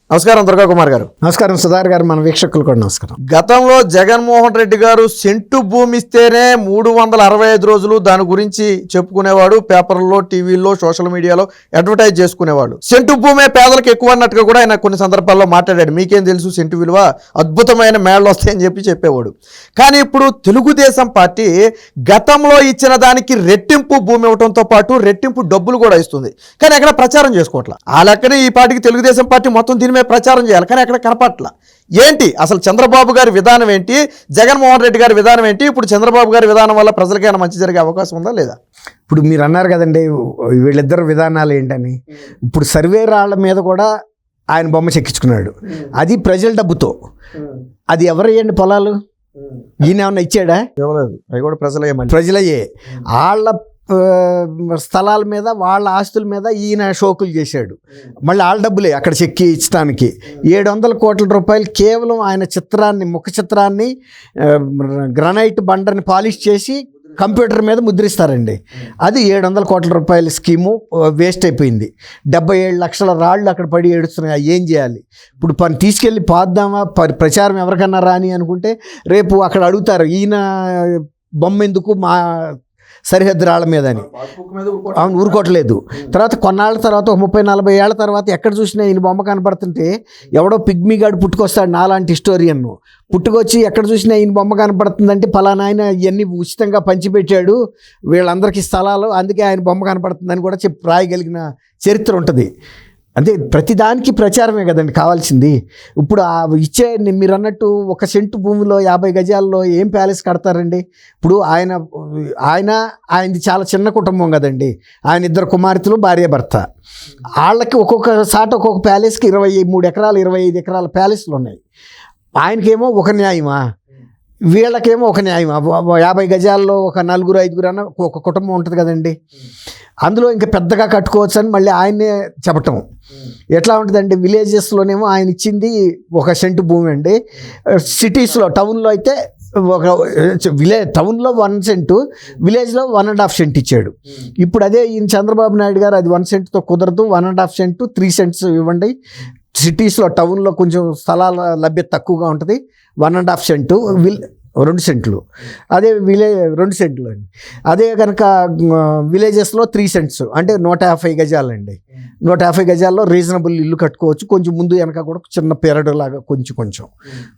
నమస్కారం దుర్గా కుమార్ గారు. నమస్కారం సుధార్ గారు, మన వీక్షకులు కూడా నమస్కారం. గతంలో జగన్మోహన్ రెడ్డి గారు సెంటు భూమి ఇస్తేనే 365 రోజులు దాని గురించి చెప్పుకునేవాడు. పేపర్లో, టీవీల్లో, సోషల్ మీడియాలో అడ్వర్టైజ్ చేసుకునేవాడు. సెంటు భూమే పేదలకు ఎక్కువ అన్నట్టుగా కూడా ఆయన కొన్ని సందర్భాల్లో మాట్లాడాడు. మీకేం తెలుసు సెంటు విలువ, అద్భుతమైన మేళలు వస్తాయని చెప్పేవాడు. కానీ ఇప్పుడు తెలుగుదేశం పార్టీ గతంలో ఇచ్చిన దానికి రెట్టింపు భూమి ఇవ్వడంతో పాటు రెట్టింపు డబ్బులు కూడా ఇస్తుంది. కానీ అక్కడ ప్రచారం చేసుకోవట్లా. ఆ లెక్కనే ఈ పార్టీకి తెలుగుదేశం పార్టీ మొత్తం దీని మీద ప్రచారం చేయాలి, కానీ అక్కడ కనపట్ల. ఏంటి అసలు చంద్రబాబు గారి విధానం ఏంటి, జగన్మోహన్ రెడ్డి గారి విధానం ఏంటి? ఇప్పుడు చంద్రబాబు గారి విధానం వల్ల ప్రజలకైనా మంచి జరిగే అవకాశం ఉందా లేదా? ఇప్పుడు మీరు అన్నారు కదండి వీళ్ళిద్దరు విధానాలు ఏంటని. ఇప్పుడు సర్వే రాళ్ల మీద కూడా ఆయన బొమ్మ చెక్కించుకున్నాడు. అది ప్రజల డబ్బుతో. అది ఎవరయ్యండి పొలాలు? ఈయన ఏమన్నా ఇచ్చాడా? ఇవ్వలేదు. అవి కూడా ప్రజలయ్యే. వాళ్ళ స్థలాల మీద, వాళ్ళ ఆస్తుల మీద ఈయన షోకులు చేశాడు. మళ్ళీ వాళ్ళ డబ్బులే అక్కడ చెక్కి ఇచ్చడానికి 700 కోట్ల రూపాయలు కేవలం ఆయన చిత్రాన్ని, ముఖ చిత్రాన్ని గ్రానైట్ బండని పాలిష్ చేసి కంప్యూటర్ మీద ముద్రిస్తారండి. అది 700 కోట్ల రూపాయల స్కీము వేస్ట్ అయిపోయింది. 77 లక్షల రాళ్ళు అక్కడ పడి ఏడుస్తున్నాయి. ఏం చేయాలి? ఇప్పుడు పని తీసుకెళ్ళి పాద్దామా, ప్రచారం ఎవరికన్నా రాని అనుకుంటే రేపు అక్కడ అడుగుతారు ఈయన బొమ్మ ఎందుకు మా సరిహద్దు రాళ్ళ మీద అని. అవును, ఊరుకోవట్లేదు. తర్వాత కొన్నాళ్ళ తర్వాత, 30-40 ఏళ్ల తర్వాత ఎక్కడ చూసినా ఈయన బొమ్మ కనపడుతుంటే ఎవడో పిగ్మీగాడు పుట్టుకొస్తాడు, నాలాంటి హిస్టోరియన్ పుట్టుకొచ్చి ఎక్కడ చూసినా ఈయన బొమ్మ కనపడుతుందంటే ఫలానా ఆయన ఇవన్నీ ఉచితంగా పంచిపెట్టాడు వీళ్ళందరికీ స్థలాలు, అందుకే ఆయన బొమ్మ కనపడుతుందని కూడా చెప్పి రాయగలిగిన చరిత్ర ఉంటుంది. అంటే ప్రతిదానికి ప్రచారమే కదండి కావాల్సింది. ఇప్పుడు ఆ ఇచ్చే మీరు అన్నట్టు 1 సెంటు భూమిలో 50 గజాల్లో ఏం ప్యాలెస్ కడతారండి? ఇప్పుడు ఆయనది చాలా చిన్న కుటుంబం కదండి. ఆయన 2 కుమార్తెలు, భార్య భర్త. వాళ్ళకి ఒక్కొక్క సాట ఒక్కొక్క ప్యాలెస్కి 23 ఎకరాలు 25 ఎకరాల ప్యాలెస్లు ఉన్నాయి. ఆయనకేమో ఒక న్యాయమా, వీళ్ళకేమో ఒక న్యాయమా? 50 గజాల్లో ఒక 4-5 అన్న ఒక కుటుంబం ఉంటుంది కదండి. అందులో ఇంకా పెద్దగా కట్టుకోవచ్చు అని మళ్ళీ ఆయన్నే చెప్పటం ఎట్లా ఉంటుందండి? విలేజెస్లోనేమో ఆయన ఇచ్చింది 1 సెంటు భూమి అండి. సిటీస్లో, టౌన్లో అయితే టౌన్లో 1 సెంటు, విలేజ్లో 1.5 సెంట్ ఇచ్చాడు. ఇప్పుడు అదే ఈయన చంద్రబాబు నాయుడు గారు అది 1 సెంటుతో కుదరదు, 1.5 సెంటు 3 సెంట్స్ ఇవ్వండి. సిటీస్లో, టౌన్లో కొంచెం స్థలాల లభ్యత తక్కువగా ఉంటుంది. 1.5 సెంటు 2 సెంట్లు. అదే 2 సెంట్లు అండి. అదే కనుక విలేజెస్లో 3 సెంట్స్ అంటే 150 గజాలండి. 150 గజాల్లో రీజనబుల్ ఇల్లు కట్టుకోవచ్చు. కొంచెం ముందు వెనక కూడా చిన్న పెరడు లాగా కొంచెం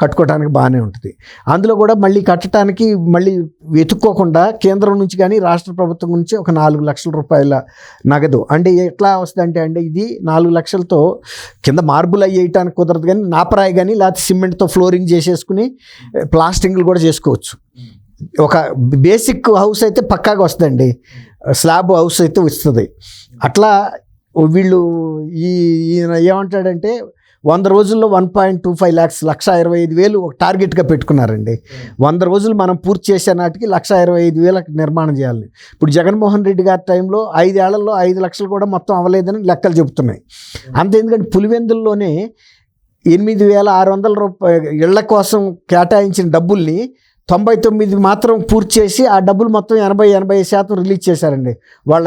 కట్టుకోవడానికి బాగానే ఉంటుంది. అందులో కూడా మళ్ళీ కట్టడానికి మళ్ళీ వెతుక్కోకుండా కేంద్రం నుంచి కానీ రాష్ట్ర ప్రభుత్వం నుంచి ఒక 4 లక్షల రూపాయల నగదు. అంటే ఎట్లా వస్తుందంటే అండి, ఇది 4 లక్షలతో కింద మార్బుల్ అయ్యేయటానికి కుదరదు, కానీ నాపరాయి కానీ లేకపోతే సిమెంట్తో ఫ్లోరింగ్ చేసేసుకుని ప్లాస్టింగ్లు కూడా చేసుకోవచ్చు. ఒక బేసిక్ హౌస్ అయితే పక్కాగా వస్తుందండి, స్లాబ్ హౌస్ అయితే వస్తుంది. అట్లా వీళ్ళు ఈయన ఏమంటాడంటే 100 రోజుల్లో 1.25 lakhs 1,25,000 ఒక టార్గెట్గా పెట్టుకున్నారండి. 100 రోజులు మనం పూర్తి చేసే నాటికి 1,25,000 నిర్మాణం చేయాలి. ఇప్పుడు జగన్మోహన్ రెడ్డి గారి టైంలో 5 ఏళ్లలో 5 లక్షలు కూడా మొత్తం అవ్వలేదని లెక్కలు చెబుతున్నాయి. అంతే, ఎందుకంటే పులివెందుల్లోనే 8,600 రూపాయలు ఇళ్ల కోసం కేటాయించిన డబ్బుల్ని 99 మాత్రం పూర్తి చేసి ఆ డబ్బులు మొత్తం 80% రిలీజ్ చేశారండి వాళ్ళ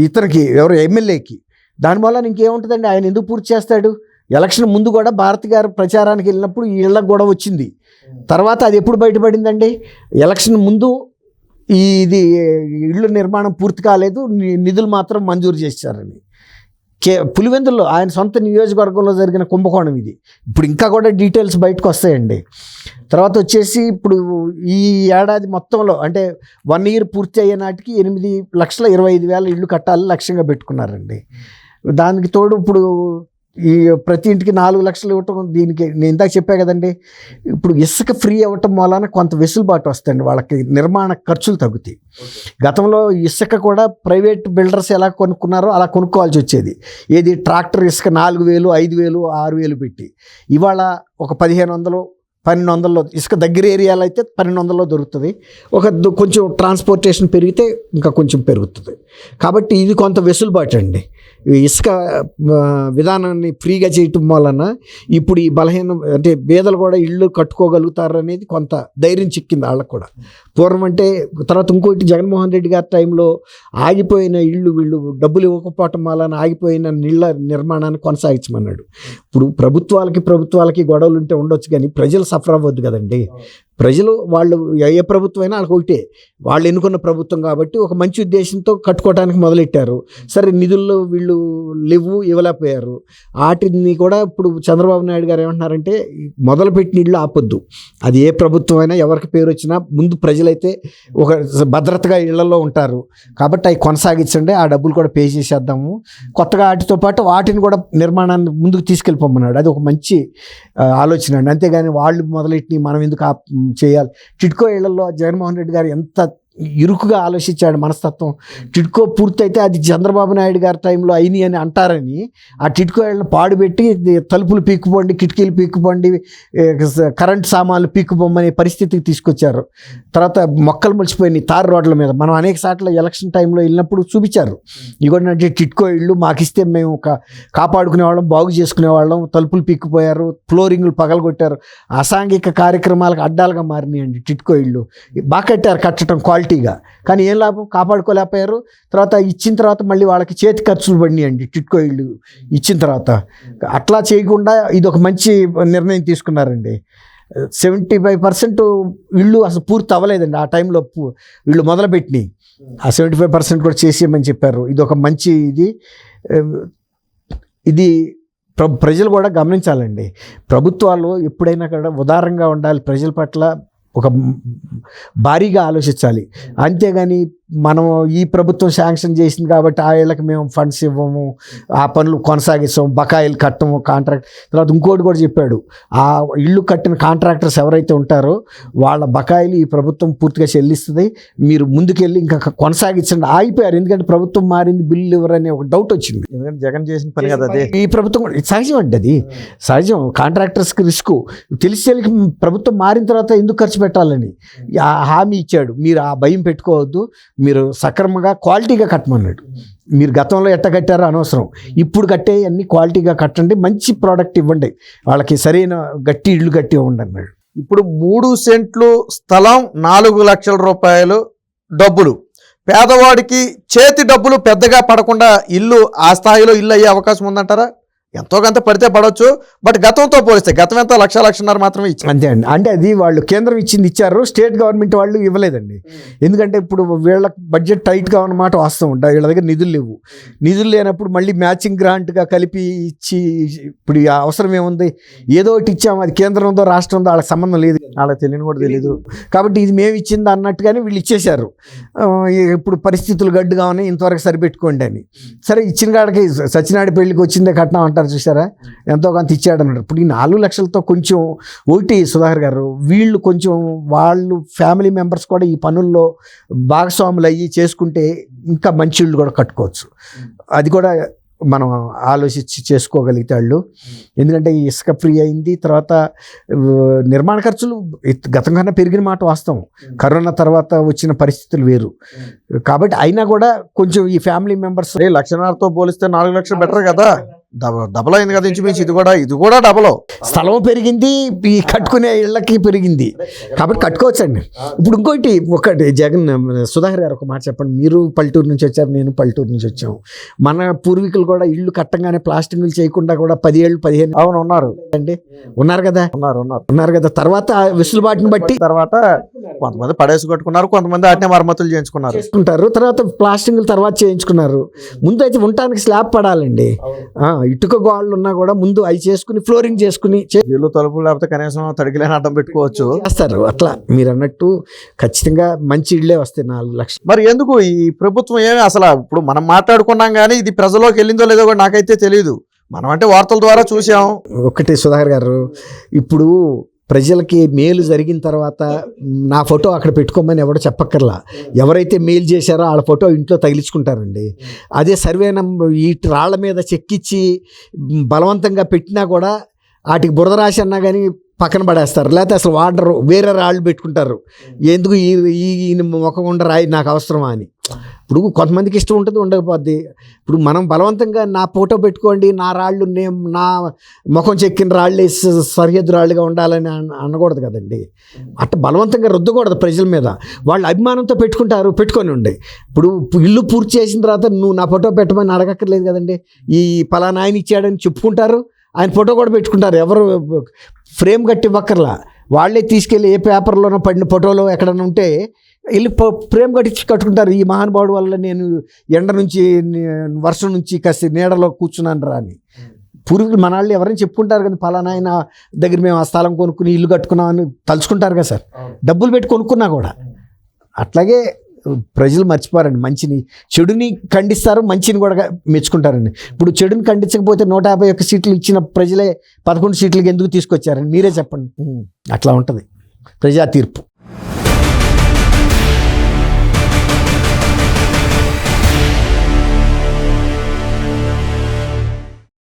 ఇతనికి ఎవరు ఎమ్మెల్యేకి. దానివల్ల ఇంకేముంటుందండి, ఆయన ఎందుకు పూర్తి చేస్తాడు? ఎలక్షన్ ముందు కూడా భారతి గారు ప్రచారానికి వెళ్ళినప్పుడు ఈ ఇళ్ళకు గొడవ వచ్చింది. తర్వాత అది ఎప్పుడు బయటపడిందండి? ఎలక్షన్ ముందు ఇది ఇళ్ళు నిర్మాణం పూర్తి కాలేదు, నిధులు మాత్రం మంజూరు చేశారని. పులివెందుల్లో ఆయన సొంత నియోజకవర్గంలో జరిగిన కుంభకోణం ఇది. ఇప్పుడు ఇంకా కూడా డీటెయిల్స్ బయటకు వస్తాయండి. తర్వాత వచ్చేసి ఇప్పుడు ఈ ఏడాది మొత్తంలో అంటే 1 year పూర్తి అయ్యే నాటికి 8,25,000 ఇళ్ళు కట్టాలని లక్ష్యంగా పెట్టుకున్నారండి. దానికి తోడు ఇప్పుడు ఈ ప్రతి ఇంటికి 4 లక్షలు ఇవ్వటం, దీనికి నేను ఇందాక చెప్పా కదండి, ఇప్పుడు ఇసుక ఫ్రీ అవ్వటం వలన కొంత వెసులుబాటు వస్తుంది, వాళ్ళకి నిర్మాణ ఖర్చులు తగ్గుతాయి. గతంలో ఇసుక కూడా ప్రైవేట్ బిల్డర్స్ ఎలా కొనుక్కున్నారో అలా కొనుక్కోవాల్సి వచ్చేది. ఏది ట్రాక్టర్ ఇసుక 4,000, 5,000, 6,000 పెట్టి. ఇవాళ ఒక 1,500, 1,200 ఇసుక దగ్గర ఏరియాలో అయితే 1,200 దొరుకుతుంది. కొంచెం ట్రాన్స్పోర్టేషన్ పెరిగితే ఇంకా కొంచెం పెరుగుతుంది. కాబట్టి ఇది కొంత వెసులుబాటు అండి. ఇసుక విధానాన్ని ఫ్రీగా చేయటం వలన ఇప్పుడు ఈ బలహీన అంటే పేదలు కూడా ఇళ్ళు కట్టుకోగలుగుతారు అనేది కొంత ధైర్యం చిక్కింది వాళ్ళకు కూడా. పూర్వం అంటే తర్వాత ఇంకోటి జగన్మోహన్ రెడ్డి గారి టైంలో ఆగిపోయిన ఇళ్ళు వీళ్ళు డబ్బులు ఇవ్వకపోవటం వలన ఆగిపోయిన నీళ్ళ నిర్మాణాన్ని కొనసాగించమన్నాడు. ఇప్పుడు ప్రభుత్వాలకి గొడవలు ఉంటే ఉండొచ్చు, కానీ ప్రజలు సఫర్ అవ్వద్దు కదండి. ప్రజలు వాళ్ళు ఏ ప్రభుత్వం అయినా వాళ్ళకి ఒకటే, వాళ్ళు ఎన్నుకున్న ప్రభుత్వం కాబట్టి ఒక మంచి ఉద్దేశంతో కట్టుకోవడానికి మొదలెట్టారు. సరే నిధుల్లో వీళ్ళు ఇవ్వలేకపోయారు. వాటిని కూడా ఇప్పుడు చంద్రబాబు నాయుడు గారు ఏమంటున్నారంటే మొదలుపెట్టిన ఇళ్ళు ఆపొద్దు, అది ఏ ప్రభుత్వం అయినా ఎవరికి పేరు వచ్చినా ముందు ప్రజలైతే ఒక భద్రతగా ఇళ్లలో ఉంటారు కాబట్టి అవి కొనసాగించండి, ఆ డబ్బులు కూడా పే చేసేద్దాము, కొత్తగా వాటితో పాటు వాటిని కూడా నిర్మాణాన్ని ముందుకు తీసుకెళ్ళిపోమన్నాడు. అది ఒక మంచి ఆలోచన అండి. అంతేగాని వాళ్ళు మొదలెట్టి మనం ఎందుకు చేయాలి. టిడ్కో ఇళ్లలో జగన్మోహన్ రెడ్డి గారు ఎంత ఇరుకుగా ఆలోచించాడు మనస్తత్వం. టిడ్కో పూర్తయితే అది చంద్రబాబు నాయుడు గారి టైంలో అయినాయి అని అంటారని ఆ టిడ్కో ఇళ్ళని పాడుపెట్టి తలుపులు పీక్కుపోండి, కిటికీలు పీక్కుపోండి, కరెంట్ సామాన్లు పీక్కుపోమనే పరిస్థితికి తీసుకొచ్చారు. తర్వాత మొక్కలు ములిచిపోయినాయి తారు రోడ్ల మీద. మనం అనేక సార్లు ఎలక్షన్ టైంలో వెళ్ళినప్పుడు చూపించారు, ఇగోండి టిడ్కో ఇళ్ళు మాకిస్తే మేము కాపాడుకునే వాళ్ళం, బాగు చేసుకునే వాళ్ళం, తలుపులు పీక్కుపోయారు, ఫ్లోరింగ్లు పగలగొట్టారు, అసాంఘిక కార్యక్రమాలకు అడ్డాలుగా మారినాయండి టిడ్కో ఇళ్ళు. బాగా కట్టడం క్వాలిటీగా, కానీ ఏం లాభం, కాపాడుకోలేకపోయారు. తర్వాత ఇచ్చిన తర్వాత మళ్ళీ వాళ్ళకి చేతి ఖర్చులు పడినాయండి టిడ్కో ఇళ్ళు ఇచ్చిన తర్వాత. అట్లా చేయకుండా ఇది ఒక మంచి నిర్ణయం తీసుకున్నారండి. 75% ఇళ్ళు అసలు పూర్తి అవ్వలేదండి ఆ టైంలో వీళ్ళు మొదలుపెట్టినాయి. ఆ 75% కూడా చేసేయమని చెప్పారు. ఇది ఒక మంచి ఇది ప్రజలు కూడా గమనించాలండి. ప్రభుత్వాలు ఎప్పుడైనా కూడా ఉదారంగా ఉండాలి, ప్రజల పట్ల ఒక భారీగా ఆలోచించాలి. అంతేగాని మనం ఈ ప్రభుత్వం శాంక్షన్ చేసింది కాబట్టి ఆ ఏళ్ళకి మేము ఫండ్స్ ఇవ్వము, ఆ పనులు కొనసాగిస్తాము, బకాయిలు కట్టము, కాంట్రాక్ట్. తర్వాత ఇంకోటి కూడా చెప్పాడు, ఆ ఇళ్ళు కట్టిన కాంట్రాక్టర్స్ ఎవరైతే ఉంటారో వాళ్ళ బకాయిలు ఈ ప్రభుత్వం పూర్తిగా చెల్లిస్తుంది, మీరు ముందుకెళ్ళి ఇంకా కొనసాగించండి. ఆగిపోయారు, ఎందుకంటే ప్రభుత్వం మారింది, బిల్లు ఇవ్వరని ఒక డౌట్ వచ్చింది. ఎందుకంటే జగన్ చేసిన పని కదా అది. ఈ ప్రభుత్వం కూడా సహజం అండి, అది సహజం. కాంట్రాక్టర్స్కి రిస్క్ తెలిసి ప్రభుత్వం మారిన తర్వాత ఎందుకు ఖర్చు పెట్టాలని హామీ ఇచ్చాడు. మీరు ఆ భయం పెట్టుకోవద్దు, మీరు సక్రమంగా క్వాలిటీగా కట్టమన్నాడు. మీరు గతంలో ఎట్ట కట్టారో అనవసరం, ఇప్పుడు కట్టే అన్ని క్వాలిటీగా కట్టండి, మంచి ప్రోడక్ట్ ఇవ్వండి, వాళ్ళకి సరైన గట్టి ఇళ్ళు కట్టి ఇవ్వండి అన్నాడు. ఇప్పుడు 3 సెంట్లు స్థలం 4 లక్షల రూపాయలు డబ్బులు, పేదవాడికి చేతి డబ్బులు పెద్దగా పడకుండా ఇల్లు ఆ స్థాయిలో ఇల్లు అయ్యే అవకాశం ఉందంటారా? ఎంతో కొంత పడితే పడవచ్చు, బట్ గతంతో పోలిస్తే గతం ఎంత 1,00,000 మాత్రమే ఇచ్చారు. అంతే అండి. అంటే అది వాళ్ళు కేంద్రం ఇచ్చారు, స్టేట్ గవర్నమెంట్ వాళ్ళు ఇవ్వలేదండి. ఎందుకంటే ఇప్పుడు వీళ్ళ బడ్జెట్ టైట్గా ఉన్నమాట వాస్తవం. వీళ్ళ దగ్గర నిధులు లేనప్పుడు మళ్ళీ మ్యాచింగ్ గ్రాంట్గా కలిపి ఇచ్చి ఇప్పుడు అవసరం ఏముంది, ఏదో ఒకటి ఇచ్చాము, అది కేంద్రంతో రాష్ట్రంతో వాళ్ళకి సంబంధం లేదు, వాళ్ళకి తెలియని కూడా తెలియదు కాబట్టి ఇది మేము ఇచ్చింది అన్నట్టుగానే వీళ్ళు ఇచ్చేశారు. ఇప్పుడు పరిస్థితులు గడ్డుగా ఉన్నాయి, ఇంతవరకు సరిపెట్టుకోండి అని. సరే ఇచ్చిన కాడికి సత్యనారాయణ పెళ్లికి వచ్చిందే కట్నం అంటారు చూసారా, ఎంతో కొంత ఇచ్చాడు అన్నాడు. ఇప్పుడు ఈ 4 లక్షలతో కొంచెం ఒకటి సుధాకర్ గారు, వీళ్ళు కొంచెం వాళ్ళు ఫ్యామిలీ మెంబర్స్ కూడా ఈ పనుల్లో భాగస్వాములు అయ్యి చేసుకుంటే ఇంకా మంచి ఇళ్ళు కూడా కట్టుకోవచ్చు. అది కూడా మనం ఆలోచించి చేసుకోగలిగితే వాళ్ళు, ఎందుకంటే ఇసుక ఫ్రీ అయింది, తర్వాత నిర్మాణ ఖర్చులు గతం కన్నా పెరిగిన మాట వాస్తవం, కరోనా తర్వాత వచ్చిన పరిస్థితులు వేరు. కాబట్టి అయినా కూడా కొంచెం ఈ ఫ్యామిలీ మెంబర్స్ 1,00,000తో పోలిస్తే 4 లక్షలు బెటర్ కదా, డబల్ అయింది కదా ఇంచుమించు. ఇది కూడా డబల్, స్థలం పెరిగింది, ఈ కట్టుకునే ఇళ్ళకి పెరిగింది, కాబట్టి కట్టుకోవచ్చండి. ఇప్పుడు ఒకటి జగన్ సుధాకర్ గారు ఒక మాట చెప్పండి, మీరు పల్లెటూరు నుంచి వచ్చారు, నేను పల్లెటూరు నుంచి వచ్చాము. మన పూర్వీకులు కూడా ఇళ్ళు కట్టంగానే ప్లాస్టింగ్లు చేయకుండా కూడా 10 ఏళ్ళు 15 అవును ఉన్నారు అండి, ఉన్నారు కదా. తర్వాత వెసులుబాటుని బట్టి తర్వాత కొంతమంది పడేసి కట్టుకున్నారు, కొంతమంది అట్నే మరమ్మతులు చేసుకుంటారు, తర్వాత ప్లాస్టింగ్లు తర్వాత చేయించుకున్నారు. ముందు అయితే ఉండటానికి స్లాబ్ పడాలండి, ఇటుక గోడలు ఉన్నా కూడా ముందు అవి చేసుకుని ఫ్లోరింగ్ చేసుకుని ఇల్లు తలుపులు లేకపోతే కనీసం తడికిలేని అడ్డం పెట్టుకోవచ్చు చేస్తారు. అట్లా మీరు అన్నట్టు ఖచ్చితంగా మంచి ఇళ్ళే వస్తాయి 4 లక్షలు. మరి ఎందుకు ఈ ప్రభుత్వం ఏమి అసలు ఇప్పుడు మనం మాట్లాడుకున్నాం కానీ ఇది ప్రజల్లోకి వెళ్ళిందో లేదో కూడా నాకైతే తెలియదు. మనం అంటే వార్తల ద్వారా చూసాం. ఒకటి సుధాకర్ గారు, ఇప్పుడు ప్రజలకి మేలు జరిగిన తర్వాత నా ఫోటో అక్కడ పెట్టుకోమని ఎవడో చెప్పక్కర్లా. ఎవరైతే మేలు చేశారో వాళ్ళ ఫోటో ఇంట్లో తగిలించుకుంటారండి. అదే సర్వే నంబర్ ఈ రాళ్ల మీద చెక్కిచ్చి బలవంతంగా పెట్టినా కూడా వాటికి బురద రాసి అన్నా కానీ పక్కన పడేస్తారు, లేకపోతే అసలు వాడరు, వేరే రాళ్ళు పెట్టుకుంటారు. ఎందుకు ఈయన ముఖం ఉండ రాయి నాకు అవసరమా అని. ఇప్పుడు కొంతమందికి ఇష్టం ఉంటుంది, ఉండకపోద్ది. ఇప్పుడు మనం బలవంతంగా నా ఫోటో పెట్టుకోండి, నా రాళ్ళు నా ముఖం చెక్కిన రాళ్ళు సరిహద్దు రాళ్ళుగా ఉండాలని అనకూడదు కదండి. అట్లా బలవంతంగా రుద్దకూడదు ప్రజల మీద. వాళ్ళు అభిమానంతో పెట్టుకుంటారు, పెట్టుకొని ఉండే. ఇప్పుడు ఇల్లు పూర్తి చేసిన తర్వాత నువ్వు నా ఫోటో పెట్టమని అడగక్కర్లేదు కదండి. ఈ పలానా ఆయన ఇచ్చాడని చెప్పుకుంటారు, ఆయన ఫోటో కూడా పెట్టుకుంటారు. ఎవరు ఫ్రేమ్ కట్టి ఇవ్వక్కర్లా, వాళ్ళే తీసుకెళ్ళి ఏ పేపర్లోనో పడిన ఫోటోలో ఎక్కడైనా ఉంటే వెళ్ళి ఫ్రేమ్ కట్టుకుంటారు. ఈ మహానుభావుడు వల్ల నేను ఎండ నుంచి వర్షం నుంచి కాస్త నీడలో కూర్చున్నాను రా అని. పూర్వీకులు మన వాళ్ళు ఎవరైనా చెప్పుకుంటారు కదా, పలానా ఆయన దగ్గర మేము ఆ స్థలం కొనుక్కుని ఇల్లు కట్టుకున్నామని తలుచుకుంటారు కదా సార్, డబ్బులు పెట్టి కొనుక్కున్నా కూడా. అట్లాగే ప్రజలు మర్చిపోరండి, మంచిని చెడుని ఖండిస్తారు, మంచిని కూడా మెచ్చుకుంటారండి. ఇప్పుడు చెడుని ఖండించకపోతే 151 సీట్లు ఇచ్చిన ప్రజలే 11 సీట్లకి ఎందుకు తీసుకొచ్చారండి, మీరే చెప్పండి. అట్లా ఉంటుంది ప్రజా తీర్పు.